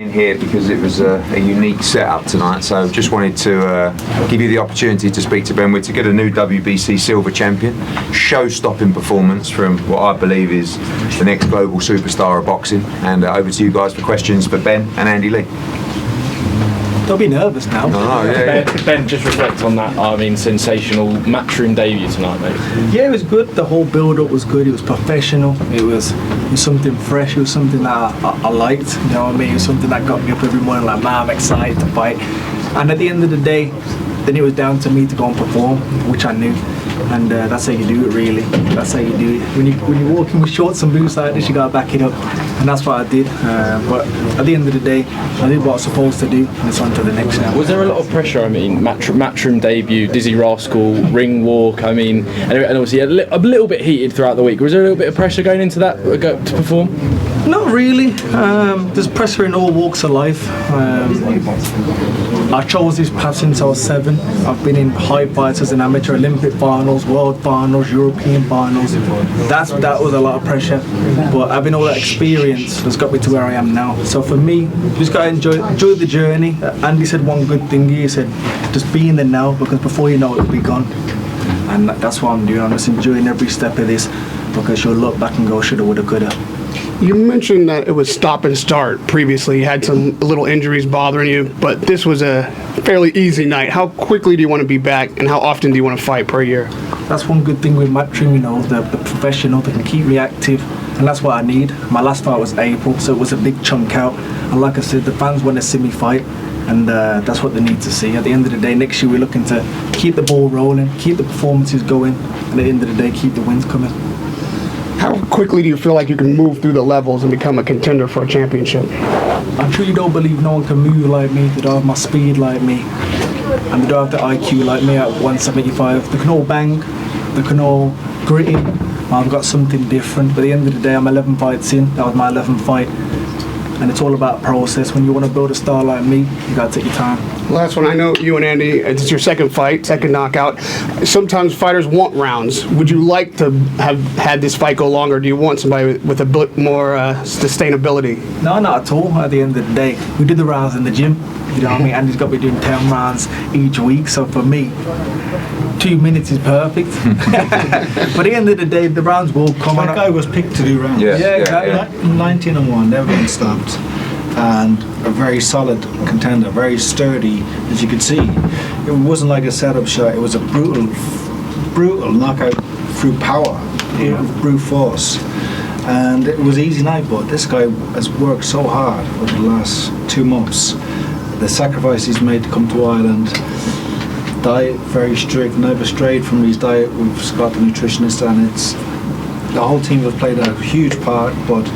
In here because it was a unique setup tonight, so just wanted to give you the opportunity to speak to Ben Whittaker, get a new WBC silver champion, show-stopping performance from what I believe is the next global superstar of boxing, and over to you guys for questions for Ben and Andy Lee. Don't be nervous now. Ben, just reflect on that. I mean, sensational matchroom debut tonight, mate. Yeah, it was good. The whole build-up was good. It was professional. It was something fresh. It was something that I liked. You know what I mean? It was something that got me up every morning like, man, I'm excited to fight. And at the end of the day, then it was down to me to go and perform, which I knew. And that's how you do it, really. That's how you do it. When you're walking with shorts and boots like this, you gotta back it up, and that's what I did. But at the end of the day, I did what I was supposed to do, and it's on to the next now. Was there a lot of pressure? I mean, matchroom debut, Dizzy Rascal, ring walk. I mean, and obviously a little bit heated throughout the week. Was there a little bit of pressure going into that to perform? Not really. There's pressure in all walks of life. I chose this path since I was 7. I've been in high fights as an amateur, Olympic finals, world finals, European finals. That was a lot of pressure, but having all that experience has got me to where I am now. So for me, just gotta enjoy the journey. Andy said one good thing. He said, just be in the now, because before you know it, it'll be gone. And that's what I'm doing. I'm just enjoying every step of this, because you'll look back and go, shoulda, woulda, coulda. You mentioned that it was stop and start previously. You had some little injuries bothering you, but this was a fairly easy night. How quickly do you want to be back, and how often do you want to fight per year? That's one good thing with matchroom, you know, the professional, they can keep me active, and that's what I need. My last fight was April, so it was a big chunk out. And like I said, the fans want to see me fight, and that's what they need to see. At the end of the day, next year we're looking to keep the ball rolling, keep the performances going, and at the end of the day, keep the wins coming. How quickly do you feel like you can move through the levels and become a contender for a championship? I truly don't believe no one can move like me. They don't have my speed like me, and they don't have the IQ like me at 175. They can all bang, they can all gritty. I've got something different, but at the end of the day, I'm 11 fights in. That was my 11th fight, and it's all about process. When you want to build a star like me, you got to take your time. Last one, I know you and Andy, it's your second fight, second knockout. Sometimes fighters want rounds. Would you like to have had this fight go longer? Do you want somebody with a bit more sustainability? No, not at all. At the end of the day, we did the rounds in the gym. You know what I mean? Andy's got me doing 10 rounds each week, so for me, 2 minutes is perfect. But at the end of the day, the rounds will come. That guy was picked to do rounds. Yeah, exactly. 19-1, never been stopped, and a very solid contender, very sturdy, as you could see. It wasn't like a setup shot. It was a brutal knockout through power, brute force, and it was an easy night. But this guy has worked so hard over the last 2 months. The sacrifice he's made to come to Ireland. Diet very strict, never strayed from his diet. We've got the nutritionist, and it's the whole team have played a huge part, but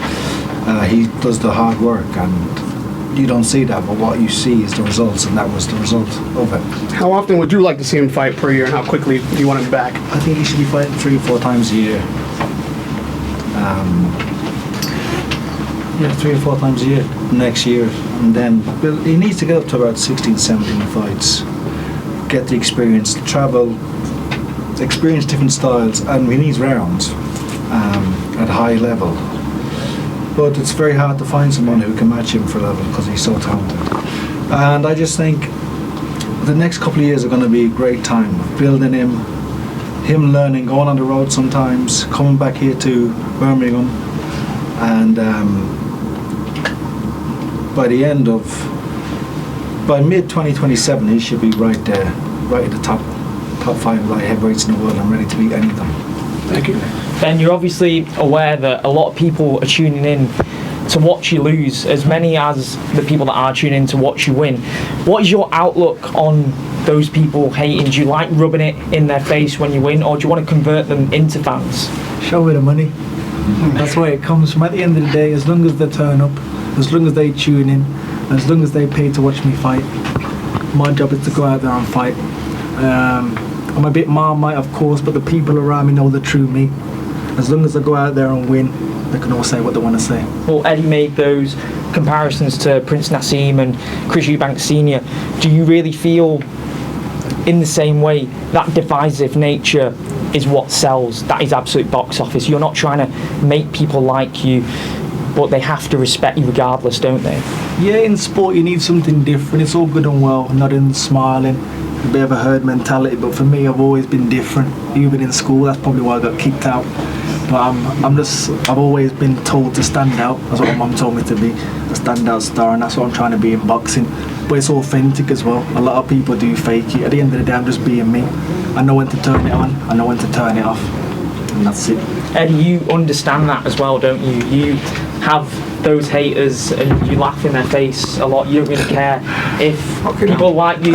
he does the hard work, and you don't see that, but what you see is the results, and that was the result of it. How often would you like to see him fight per year, and how quickly do you want him back? I think he should be fighting 3 or 4 times a year. 3 or 4 times a year next year, and then he needs to get up to about 16, 17 fights, get the experience, travel, experience different styles, and he needs rounds at a high level. But it's very hard to find someone who can match him for level, because he's so talented. And I just think the next couple of years are going to be a great time of building him learning, going on the road sometimes, coming back here to Birmingham, and by mid 2027 he should be right there, right at the top 5 light heavyweights in the world, and ready to beat any of them. Thank you. Ben, you're obviously aware that a lot of people are tuning in to watch you lose, as many as the people that are tuning in to watch you win. What is your outlook on those people hating? Do you like rubbing it in their face when you win, or do you want to convert them into fans? Show me the money. That's where it comes from. At the end of the day, as long as they turn up, as long as they tune in, as long as they pay to watch me fight, my job is to go out there and fight. I'm a bit Marmite, of course, but the people around me know the true me. As long as I go out there and win, they can all say what they want to say. Well, Eddie made those comparisons to Prince Nassim and Chris Eubanks Sr. Do you really feel in the same way that divisive nature is what sells? That is absolute box office. You're not trying to make people like you but they have to respect you regardless, don't they? Yeah, in sport you need something different. It's all good and well, nodding, smiling, a bit of a herd mentality. But for me, I've always been different. Even in school, that's probably why I got kicked out. But I've always been told to stand out. That's what my mum told me to be, a standout star, and that's what I'm trying to be in boxing. But it's authentic as well. A lot of people do fake it. At the end of the day, I'm just being me. I know when to turn it on, I know when to turn it off, and that's it. Eddie, you understand that as well, don't you? You have those haters and you laugh in their face a lot. You don't really care if people like you.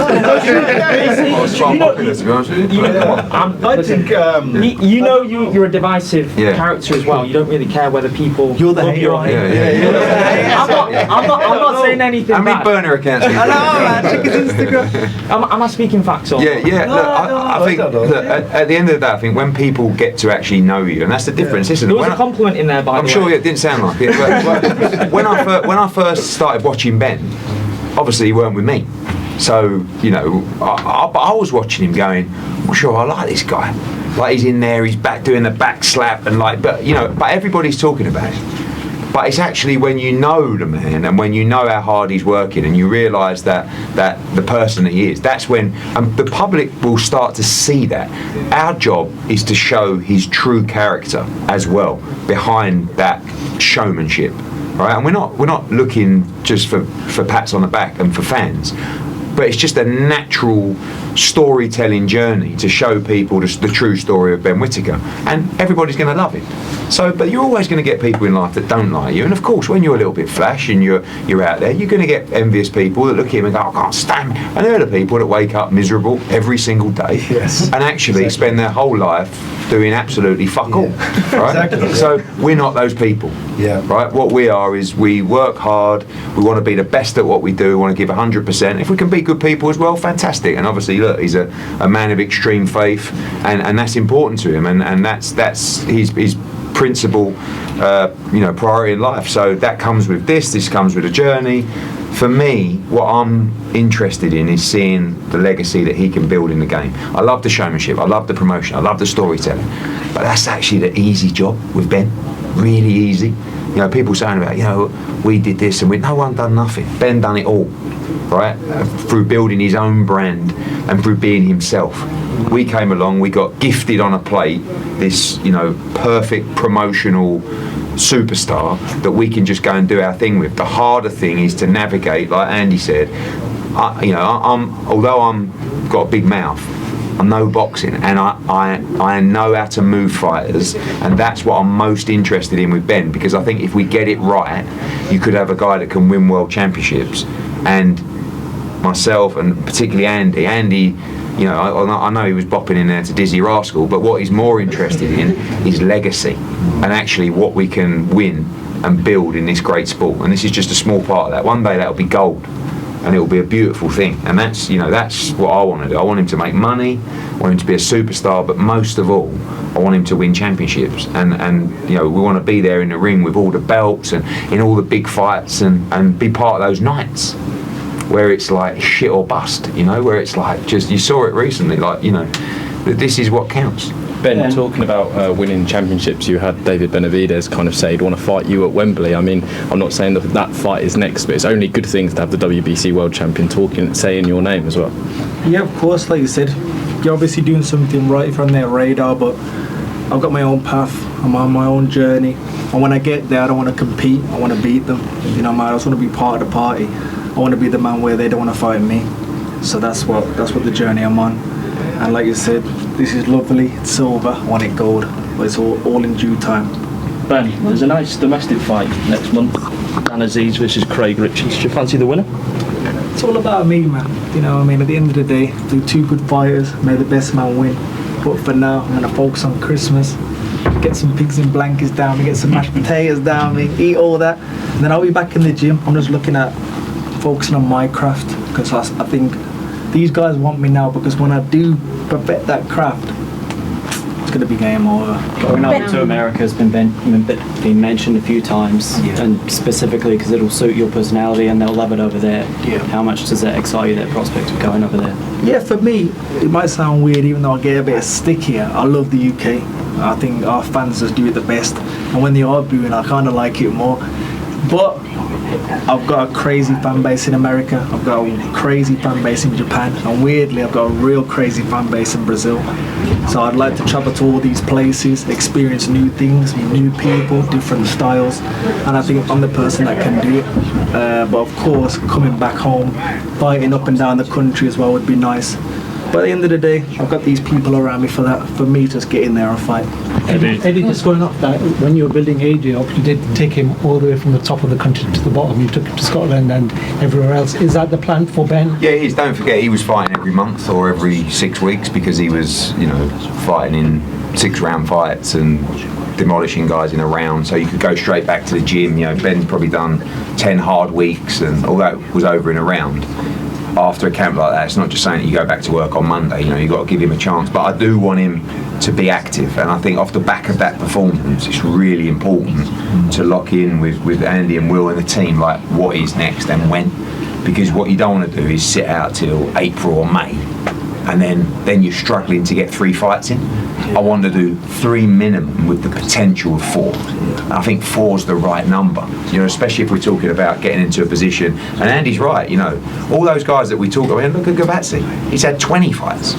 You know you're a divisive character as well. You don't really care whether people. You're the hater. I'm not saying anything. How many bad. burner accounts? I know, man. Check his Instagram. Am I speaking facts or? Yeah. Look, I think at the end of the day, I think when people get to actually know you, and that's the difference, isn't it? There was a compliment in there, by the way. I'm sure it didn't sound like it. But when I first started watching Ben, obviously he weren't with me. So, you know, I was watching him going, I'm sure I like this guy. Like, he's in there, he's back doing the back slap and like, but everybody's talking about it. But it's actually when you know the man and when you know how hard he's working and you realise that the person that he is, that's when the public will start to see that. Our job is to show his true character as well behind that showmanship, right? And we're not looking just for pats on the back and for fans, but it's just a natural storytelling journey to show people the true story of Ben Whittaker, and everybody's going to love it. So, but you're always going to get people in life that don't like you, and of course, when you're a little bit flash and you're out there, you're going to get envious people that look at him and go, I can't stand me. And they're the people that wake up miserable every single day, and actually spend their whole life doing absolutely fuck all. Right? Exactly. So we're not those people. Right? What we are is we work hard. We want to be the best at what we do. We want to give 100%. If we can be good people as well, fantastic. And obviously, look, he's a man of extreme faith, and that's important to him, and that's his principal priority in life. So that comes with this comes with a journey. For me, what I'm interested in is seeing the legacy that he can build in the game. I love the showmanship, I love the promotion, I love the storytelling, but that's actually the easy job with Ben. Really easy. You know, people saying about, we did this and no one done nothing. Ben done it all, right? Through building his own brand and through being himself. We came along, we got gifted on a plate this, perfect promotional superstar that we can just go and do our thing with. The harder thing is to navigate, like Andy said. Although I'm got a big mouth, I know boxing, and I know how to move fighters, and that's what I'm most interested in with Ben, because I think if we get it right, you could have a guy that can win world championships. And myself, and particularly Andy, I know he was bopping in there to Dizzy Rascal, but what he's more interested in is legacy and actually what we can win and build in this great sport. And this is just a small part of that. One day that'll be gold, and it'll be a beautiful thing. And that's what I want to do. I want him to make money, I want him to be a superstar, but most of all, I want him to win championships. And we want to be there in the ring with all the belts and in all the big fights and be part of those nights where it's like shit or bust, where it's like just, you saw it recently, like, that this is what counts. Ben, talking about winning championships, you had David Benavidez kind of say he'd want to fight you at Wembley. I mean, I'm not saying that fight is next, but it's only good things to have the WBC world champion saying your name as well. Yeah, of course, like you said, you're obviously doing something right from their radar, but I've got my own path, I'm on my own journey, and when I get there, I don't want to compete, I want to beat them. I just want to be part of the party. I want to be the man where they don't want to fight me. So that's what the journey I'm on. And like you said, this is lovely, it's silver, I want it gold, but it's all in due time. Ben, there's a nice domestic fight next month, Dan Aziz versus Craig Richards. Do you fancy the winner? It's all about me, man. At the end of the day, they're two good fighters, may the best man win. But for now, I'm going to focus on Christmas, get some pigs in blankets down me, get some mashed potatoes down me, eat all that, and then I'll be back in the gym. I'm just looking at focusing on my craft, because I think these guys want me now, because when I do perfect that craft, it's going to be game over. Going over to America has been mentioned a few times, and specifically because it'll suit your personality and they'll love it over there. How much does that excite you, that prospect of going over there? Yeah, for me, it might sound weird, even though I get a bit of stick here. I love the UK. I think our fans just do it the best, and when they are booing, I kind of like it more. But I've got a crazy fan base in America. I've got a crazy fan base in Japan, and weirdly, I've got a real crazy fan base in Brazil. So I'd like to travel to all these places, experience new things, new people, different styles, and I think I'm the person that can do it. But of course, coming back home, fighting up and down the country as well would be nice. But at the end of the day, I've got these people around me for that, for me to just get in there and fight. Eddie, just going off that, when you were building AJ up, you did take him all the way from the top of the country to the bottom. You took him to Scotland and everywhere else. Is that the plan for Ben? Yeah, it is. Don't forget, he was fighting every month or every 6 weeks because he was, fighting in 6-round fights and demolishing guys in a round. So you could go straight back to the gym. Ben's probably done 10 hard weeks and all that was over in a round. After a camp like that, it's not just saying that you go back to work on Monday. You've got to give him a chance. But I do want him to be active, and I think off the back of that performance, it's really important to lock in with Andy and Will and the team, like what is next and when. Because what you don't want to do is sit out till April or May, and then you're struggling to get 3 fights in. I want to do 3 minimum with the potential of 4. I think 4's the right number, especially if we're talking about getting into a position. And Andy's right, all those guys that we talk about, look at Gavazi, he's had 20 fights.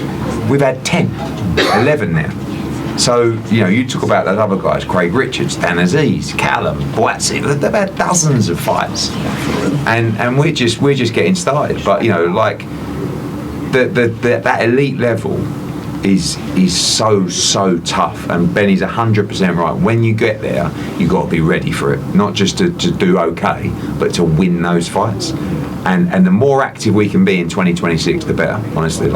We've had 10, 11 now. So, you talk about those other guys, Craig Richards, Dan Aziz, Callum, Boatsi, they've had dozens of fights. And we're just getting started. But, that elite level is so tough, and Benny's 100% right. When you get there, you've got to be ready for it, not just to do okay, but to win those fights. And the more active we can be in 2026, the better, honestly.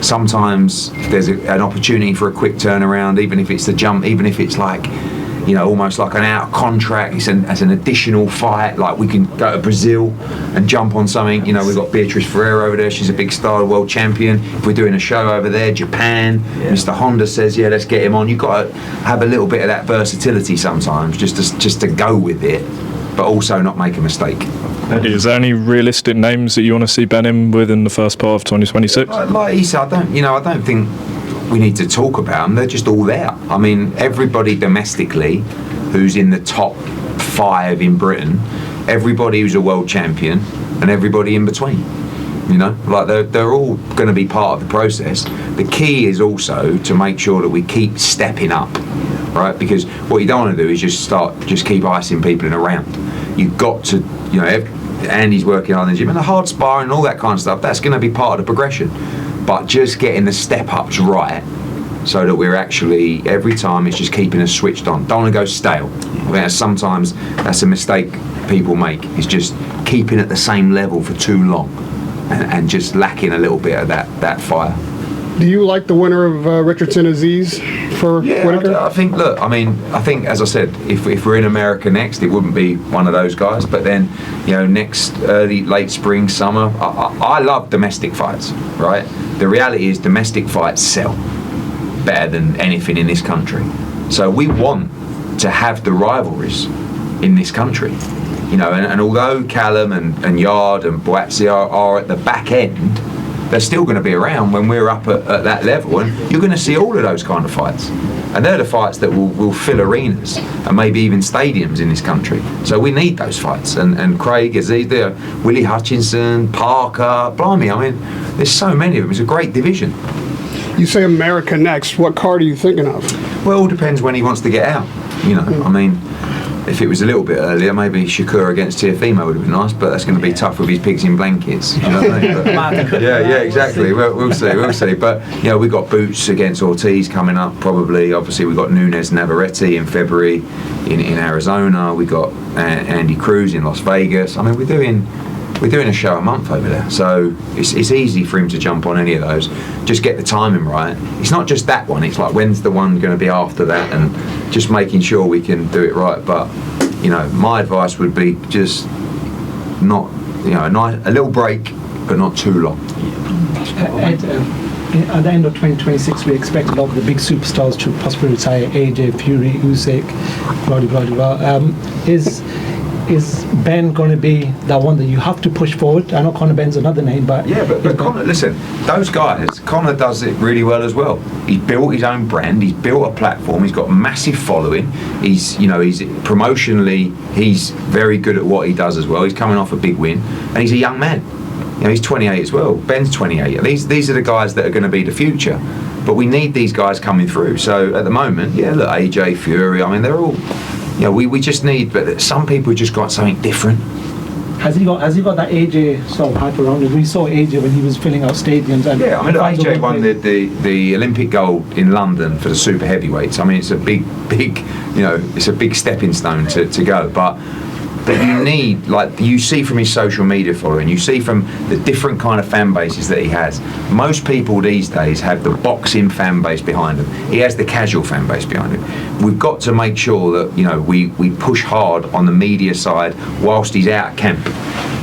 Sometimes there's an opportunity for a quick turnaround, even if it's the jump, even if it's like, almost like an out of contract, as an additional fight, like we can go to Brazil and jump on something. We've got Beatrice Ferreira over there, she's a big star, world champion. If we're doing a show over there, Japan, Mr. Honda says, yeah, let's get him on. You've got to have a little bit of that versatility sometimes, just to go with it, but also not make a mistake. Eddie, is there any realistic names that you want to see Ben in with in the first part of 2026? Like he said, I don't think we need to talk about them. They're just all there. I mean, everybody domestically who's in the top 5 in Britain, everybody who's a world champion, and everybody in between. They're all going to be part of the process. The key is also to make sure that we keep stepping up, right? Because what you don't want to do is just keep icing people in a round. You've got to, Andy's working on the gym and the hard sparring and all that kind of stuff. That's going to be part of the progression. But just getting the step-ups right so that we're actually, every time, it's just keeping us switched on. Don't want to go stale. I think sometimes that's a mistake people make, is just keeping at the same level for too long and just lacking a little bit of that fire. Do you like the winner of Richardson Aziz for Whittaker? I think, as I said, if we're in America next, it wouldn't be one of those guys. But then, next late spring, summer, I love domestic fights, right? The reality is domestic fights sell better than anything in this country. So we want to have the rivalries in this country. And although Callum and Yard and Boatsi are at the back end, they're still going to be around when we're up at that level, and you're going to see all of those kind of fights, and they're the fights that will fill arenas and maybe even stadiums in this country. So we need those fights, and Craig, Aziz, Willie Hutchinson, Parker, blimey, I mean, there's so many of them. It's a great division. You say America next, what card are you thinking of? Well, it all depends when he wants to get out, I mean, if it was a little bit earlier, maybe Shakur against Teofimo would have been nice, but that's going to be tough with his pigs in blankets. What I mean? Yeah, exactly. We'll see. But we got Boots against Ortiz coming up. Probably, obviously, we got Nunes Navarrete in February in Arizona. We got Andy Cruz in Las Vegas. I mean, we're doing a show a month over there, so it's easy for him to jump on any of those. Just get the timing right. It's not just that one, it's like when's the one going to be after that, and just making sure we can do it right. But my advice would be just not, a little break, but not too long. Ed, at the end of 2026, we expect a lot of the big superstars to possibly retire. AJ, Fury, Usyk, blah blah blah. is Ben going to be that one that you have to push forward? I know Conor Ben's another name, but yeah, but Conor, listen, those guys, Conor does it really well as well. He's built his own brand, he's built a platform, he's got a massive following. He's promotionally, he's very good at what he does as well. He's coming off a big win, and he's a young man. He's 28 as well. Ben's 28. These are the guys that are going to be the future. But we need these guys coming through. So at the moment, look, AJ, Fury, I mean, they're all, we just need, but some people just got something different. Has he got that AJ sort of hype around him? We saw AJ when he was filling out stadiums. And I mean, AJ won the Olympic gold in London for the super heavyweights. I mean, it's a big, it's a big stepping stone to go. But you need, like you see from his social media following, you see from the different kind of fan bases that he has. Most people these days have the boxing fan base behind him. He has the casual fan base behind him. We've got to make sure that we push hard on the media side whilst he's out at camp.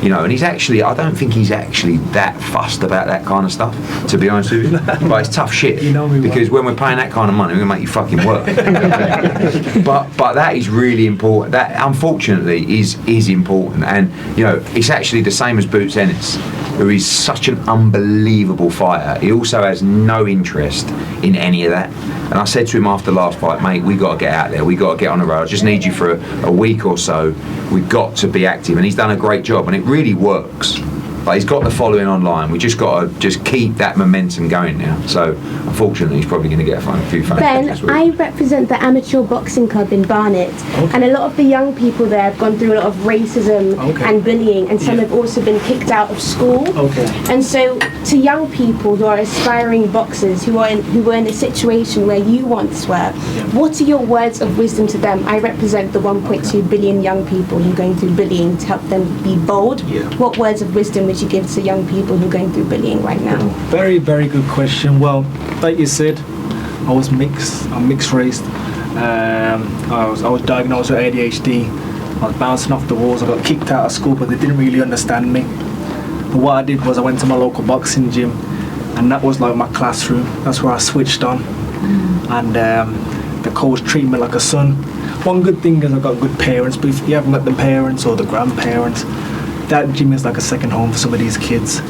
And he's actually, I don't think he's actually that fussed about that kind of stuff, to be honest with you. But it's tough shit, because when we're paying that kind of money, we're going to make you fucking work. but that is really important. That, unfortunately, is important. And, it's actually the same as Boots Ennis, who is such an unbelievable fighter. He also has no interest in any of that. And I said to him after last fight, mate, we got to get out there. We got to get on the road. I just need you for a week or so. We've got to be active. And he's done a great job. And it really works. Like, he's got the following online. We just got to keep that momentum going now. So, unfortunately, he's probably going to get a few fans. Ben, I represent the amateur boxing club in Barnet, and a lot of the young people there have gone through a lot of racism and bullying, and some have also been kicked out of school. And so, to young people who are aspiring boxers, who were in a situation where you once were, what are your words of wisdom to them? I represent the 1.2 billion young people who are going through bullying to help them be bold. What words of wisdom would you give to young people who are going through bullying right now? Very, very good question. Well, like you said, I was mixed. I'm mixed race. I was diagnosed with ADHD. I was bouncing off the walls. I got kicked out of school, but they didn't really understand me. But what I did was I went to my local boxing gym, and that was like my classroom. That's where I switched on. And the coach treated me like a son. One good thing is I got good parents, but if you haven't got the parents or the grandparents, that gym is like a second home for some of these kids.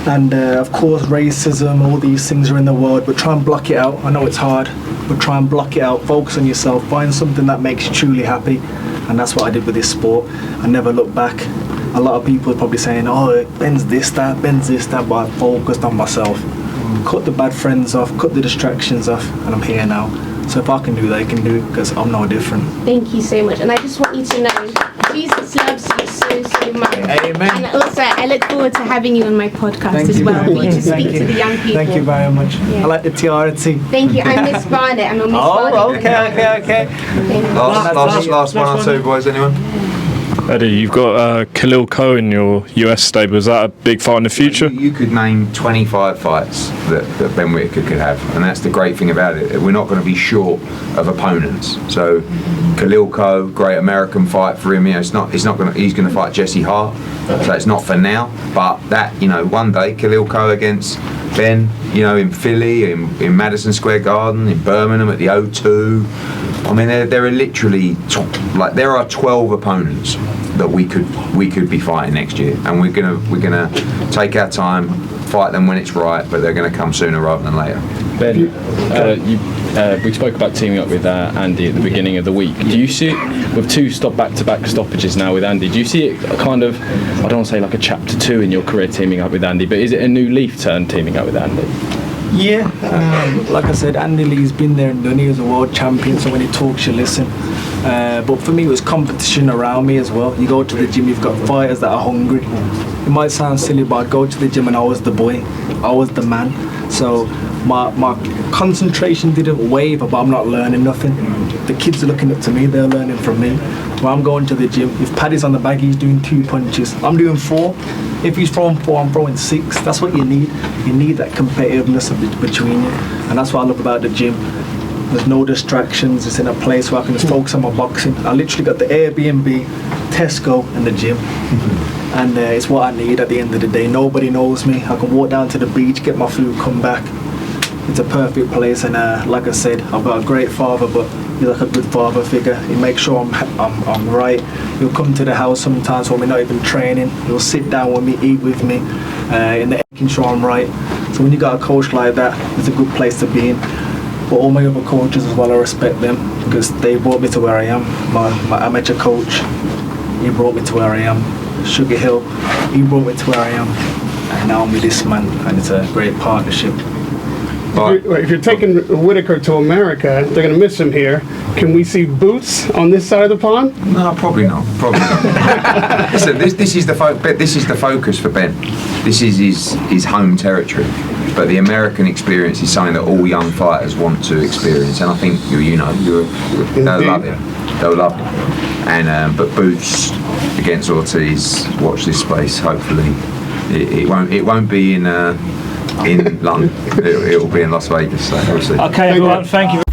And of course, racism, all these things are in the world, but try and block it out. I know it's hard, but try and block it out. Focus on yourself. Find something that makes you truly happy. And that's what I did with this sport. I never looked back. A lot of people are probably saying, oh, Ben's this, that, but I focused on myself. Cut the bad friends off, cut the distractions off, and I'm here now. So if I can do that, I can do it, because I'm no different. Thank you so much. And I just want you to know, Jesus loves you so much. Amen. And also, I look forward to having you on my podcast as well, for you to speak to the young people. Thank you very much. I like the tiara too. Thank you. I'm Miss Barnet. I'm a Miss Barnet. Oh, okay. Last one or two, boys, anyone? Eddie, you've got Khalil Coe in your US stable. Is that a big fight in the future? You could name 25 fights that Ben Whittaker could have, and that's the great thing about it. We're not going to be short of opponents. So Khalil Coe, great American fight for him. He's going to fight Jesse Hart. So it's not for now, but that, one day Khalil Coe against Ben, in Philly, in Madison Square Garden, in Birmingham at the O2. I mean, there are literally there are 12 opponents that we could be fighting next year, and we're gonna take our time, fight them when it's right, but they're going to come sooner rather than later. Ben, we spoke about teaming up with Andy at the beginning of the week. Do you see it with two back-to-back stoppages now with Andy? Do you see it kind of, I don't want to say like a chapter 2 in your career teaming up with Andy, but is it a new leaf turn teaming up with Andy? Yeah, like I said, Andy Lee's been there and done. He was a world champion, so when he talks, you listen. But for me, it was competition around me as well. You go to the gym, you've got fighters that are hungry. It might sound silly, but I'd go to the gym and I was the boy. I was the man. So my concentration didn't waver, but I'm not learning nothing. The kids are looking up to me, they're learning from me. When I'm going to the gym, if Paddy's on the bag, he's doing 2 punches. I'm doing 4. If he's throwing 4, I'm throwing 6. That's what you need. You need that competitiveness between you. And that's what I love about the gym. There's no distractions. It's in a place where I can just focus on my boxing. I literally got the Airbnb, Tesco, and the gym. And it's what I need at the end of the day. Nobody knows me. I can walk down to the beach, get my food, come back. it's a perfect place. And like I said, I've got a great father, but he's like a good father figure. He makes sure I'm right. He'll come to the house sometimes when we're not even training. He'll sit down with me, eat with me, and making sure I'm right. So when you got a coach like that, it's a good place to be in. But all my other coaches as well, I respect them because they brought me to where I am. My amateur coach, he brought me to where I am. Sugar Hill, he brought me to where I am. And now I'm with this man, and it's a great partnership. If you're taking Whittaker to America, they're going to miss him here. Can we see boots on this side of the pond? No, probably not. Probably not. Listen, this is the focus for Ben. This is his home territory. But the American experience is something that all young fighters want to experience, and I think they'll love it. They'll love it. And but boots against Ortiz. Watch this space. Hopefully, it won't be in London. It will be in Las Vegas. So we'll see. Okay, everyone. Thank you.